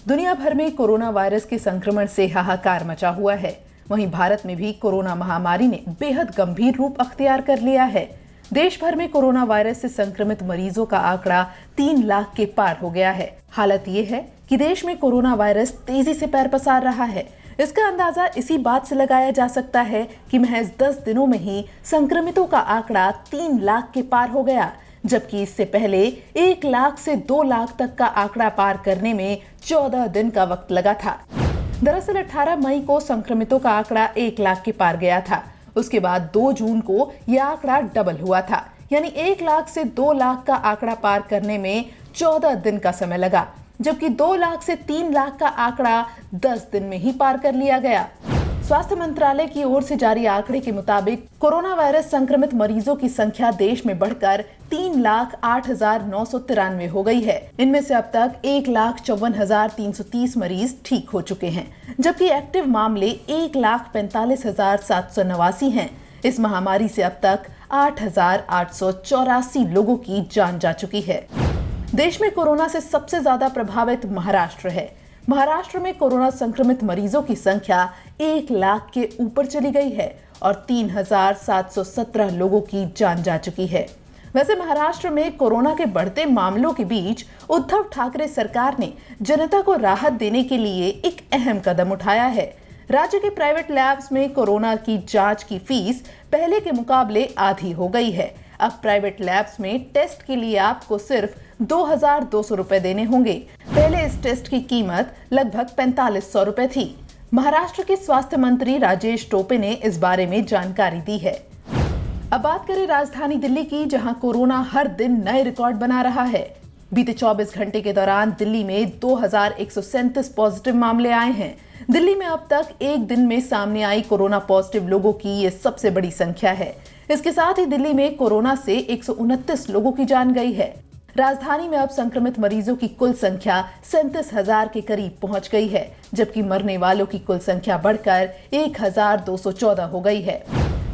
दुनिया भर में कोरोना वायरस के संक्रमण से हाहाकार मचा हुआ है। वहीं भारत में भी कोरोना महामारी ने बेहद गंभीर रूप अख्तियार कर लिया है। देश भर में कोरोना वायरस से संक्रमित मरीजों का आंकड़ा 3 लाख के पार हो गया है। हालत ये है कि देश में कोरोना वायरस तेजी से पैर पसार रहा है। इसका अंदाजा इसी बात से लगाया जा सकता है कि महज 10 दिनों में ही संक्रमितों का आंकड़ा 3 लाख के पार हो गया, जबकि इससे पहले 1 लाख से 2 लाख तक का आंकड़ा पार करने में 14 दिन का वक्त लगा था। दरअसल 18 मई को संक्रमितों का आंकड़ा 1 लाख के पार गया था। उसके बाद 2 जून को यह आंकड़ा डबल हुआ था, यानी 1 लाख से 2 लाख का आंकड़ा पार करने में 14 दिन का समय लगा, जबकि 2 लाख से 3 लाख का आंकड़ा 10 दिन में ही पार कर लिया गया। स्वास्थ्य मंत्रालय की ओर से जारी आंकड़े के मुताबिक कोरोना वायरस संक्रमित मरीजों की संख्या देश में बढ़कर 3,08,993 हो गई है। इनमें से अब तक 1,54,330 मरीज ठीक हो चुके हैं, जबकि एक्टिव मामले 1,45,789 हैं। इस महामारी से अब तक 8,884 लोगों की जान जा चुकी है। देश में कोरोना से सबसे ज्यादा प्रभावित महाराष्ट्र है। महाराष्ट्र में कोरोना संक्रमित मरीजों की संख्या 1 लाख के ऊपर चली गई है और 3,717 लोगों की जान जा चुकी है। वैसे महाराष्ट्र में कोरोना के बढ़ते मामलों के बीच उद्धव ठाकरे सरकार ने जनता को राहत देने के लिए एक अहम कदम उठाया है। राज्य के प्राइवेट लैब्स में कोरोना की जांच की फीस पहले के मुकाबले आधी हो गई है। अब प्राइवेट लैब्स में टेस्ट के लिए आपको सिर्फ 2,200 रुपए देने होंगे। पहले इस टेस्ट की कीमत लगभग 4,500 रुपए थी। महाराष्ट्र के स्वास्थ्य मंत्री राजेश टोपे ने इस बारे में जानकारी दी है। अब बात करें राजधानी दिल्ली की, जहां कोरोना हर दिन नए रिकॉर्ड बना रहा है। बीते 24 घंटे के दौरान दिल्ली में 2,137 पॉजिटिव मामले आए हैं। दिल्ली में अब तक एक दिन में सामने आई कोरोना पॉजिटिव लोगों की ये सबसे बड़ी संख्या है। इसके साथ ही दिल्ली में कोरोना से 129 लोगों की जान गई है। राजधानी में अब संक्रमित मरीजों की कुल संख्या 37,000 के करीब पहुंच गई है, जबकि मरने वालों की कुल संख्या बढ़कर 1,214 हो गई है।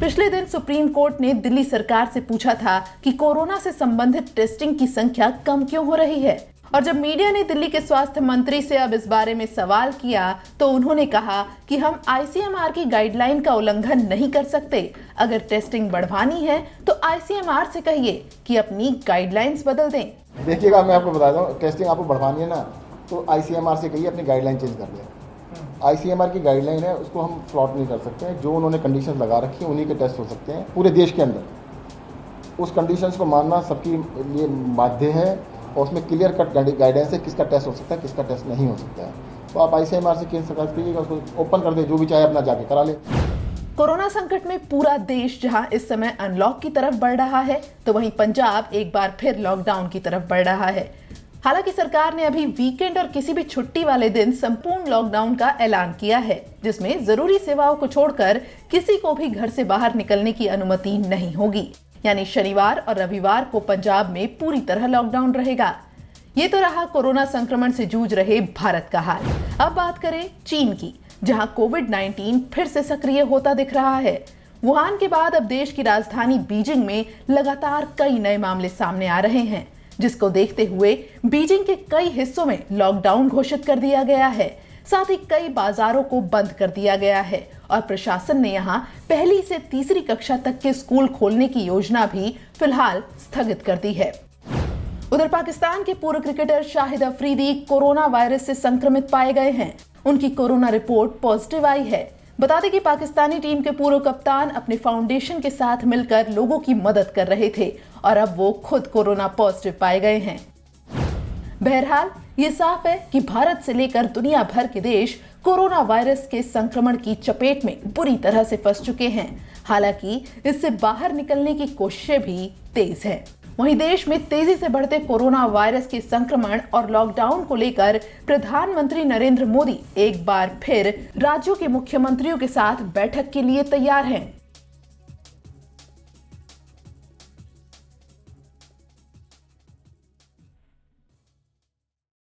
पिछले दिन सुप्रीम कोर्ट ने दिल्ली सरकार से पूछा था कि कोरोना से संबंधित टेस्टिंग की संख्या कम क्यों हो रही है, और जब मीडिया ने दिल्ली के स्वास्थ्य मंत्री से अब इस बारे में सवाल किया तो उन्होंने कहा कि हम आईसीएमआर की गाइडलाइन का उल्लंघन नहीं कर सकते। अगर टेस्टिंग बढ़वानी है तो आईसीएमआर से कहिए कि अपनी गाइडलाइंस बदल दें। देखिएगा, मैं आपको बताता हूँ, टेस्टिंग आपको बढ़वानी है ना तो आईसीएमआर से कहिए अपनी गाइडलाइन चेंज कर दें। आईसीएमआर की गाइडलाइन है, उसको हम फ्लॉट नहीं कर सकते हैं। जो उन्होंने कंडीशन लगा रखी है उन्हीं के टेस्ट हो सकते हैं पूरे देश के अंदर। उस कंडीशंस को मानना सबके लिए बाध्य है और उसमें क्लियर कट गाइडेंस है किसका टेस्ट हो सकता है, किसका टेस्ट नहीं हो सकता है। तो आप आईसीएमआर से केंद्र सरकार कीजिएगा, उसको ओपन कर दे, जो भी चाहे अपना जाके करा ले। कोरोना संकट में पूरा देश जहां इस समय अनलॉक की तरफ बढ़ रहा है, तो वहीं पंजाब एक बार फिर लॉकडाउन की तरफ बढ़ रहा है। हालांकि सरकार ने अभी वीकेंड और किसी भी छुट्टी वाले दिन संपूर्ण लॉकडाउन का ऐलान किया है, जिसमें जरूरी सेवाओं को छोड़कर किसी को भी घर से बाहर निकलने की अनुमति नहीं होगी। यानी शनिवार और रविवार को पंजाब में पूरी तरह लॉकडाउन रहेगा। ये तो रहा कोरोना संक्रमण से जूझ रहे भारत का हाल। अब बात करें चीन की, जहां कोविड-19 फिर से सक्रिय होता दिख रहा है। वुहान के बाद अब देश की राजधानी बीजिंग में लगातार कई नए मामले सामने आ रहे हैं, जिसको देखते हुए बीजिंग के कई हिस्सों में लॉकडाउन घोषित कर दिया गया है। साथ ही कई बाजारों को बंद कर दिया गया है और प्रशासन ने यहां पहली से तीसरी कक्षा तक के स्कूल खोलने की योजना भी फिलहाल स्थगित कर दी है। उधर पाकिस्तान के पूर्व cricketer Shahid Afridi corona virus से संक्रमित पाए गए हैं। उनकी कोरोना रिपोर्ट पॉजिटिव आई है। बता दें कि पाकिस्तानी टीम के पूर्व कप्तान अपने फाउंडेशन के साथ मिलकर लोगों की मदद कर रहे थे और अब वो खुद कोरोना पॉजिटिव पाए गए हैं। बहरहाल ये साफ है कि भारत से लेकर दुनिया भर के देश कोरोना वायरस के संक्रमण की चपेट में बुरी तरह से फंस चुके हैं। हालांकि इससे बाहर निकलने की कोशिशें भी तेज हैं। वहीं देश में तेजी से बढ़ते कोरोना वायरस के संक्रमण और लॉकडाउन को लेकर प्रधानमंत्री नरेंद्र मोदी एक बार फिर राज्यों के मुख्यमंत्रियों के साथ बैठक के लिए तैयार हैं।